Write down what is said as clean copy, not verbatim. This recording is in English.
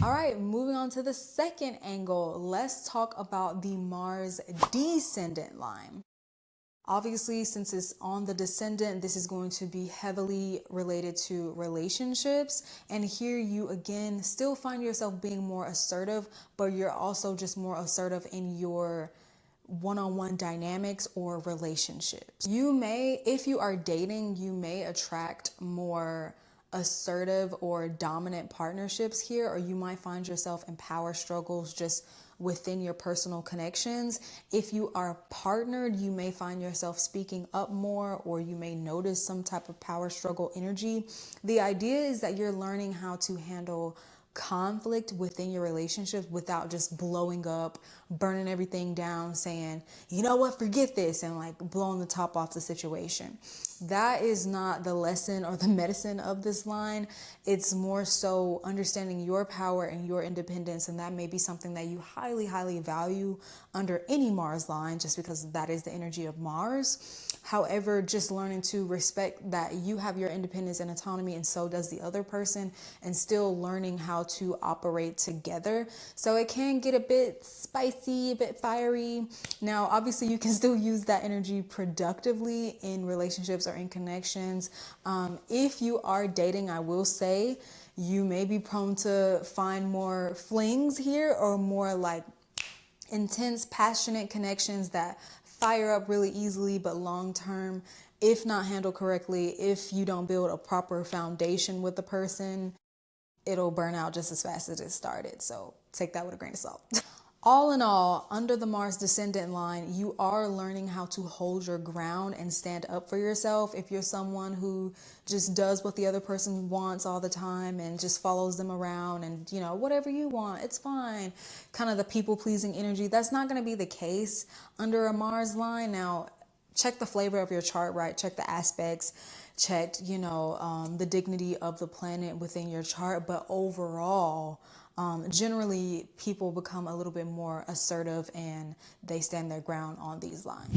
All right, moving on to the second angle, let's talk about the Mars descendant line. Obviously, since it's on the descendant, this is going to be heavily related to relationships. And here you again still find yourself being more assertive, but you're also just more assertive in your one-on-one dynamics or relationships. You may, if you are dating, you may attract more assertive or dominant partnerships here, or you might find yourself in power struggles just within your personal connections. If you are partnered, you may find yourself speaking up more, or you may notice some type of power struggle energy. The idea is that you're learning how to handle conflict within your relationships without just blowing up, burning everything down, saying, you know what, forget this, and like blowing the top off the situation. That is not the lesson or the medicine of this line. It's more so understanding your power and your independence, and that may be something that you highly, highly value under any Mars line, just because that is the energy of Mars. However, just learning to respect that you have your independence and autonomy, and so does the other person, and still learning how to operate together. So it can get a bit spicy, a bit fiery. Now, obviously, you can still use that energy productively in relationships or in connections. If you are dating, I will say you may be prone to find more flings here, or more like intense, passionate connections that fire up really easily, but long term, if not handled correctly, if you don't build a proper foundation with the person, it'll burn out just as fast as it started. So take that with a grain of salt. All in all, under the Mars descendant line, you are learning how to hold your ground and stand up for yourself. If you're someone who just does what the other person wants all the time and just follows them around and, you know, whatever you want, it's fine. Kind of the people pleasing energy. That's not going to be the case under a Mars line. Now, check the flavor of your chart, right? Check the aspects, check, the dignity of the planet within your chart. But overall, generally people become a little bit more assertive and they stand their ground on these lines.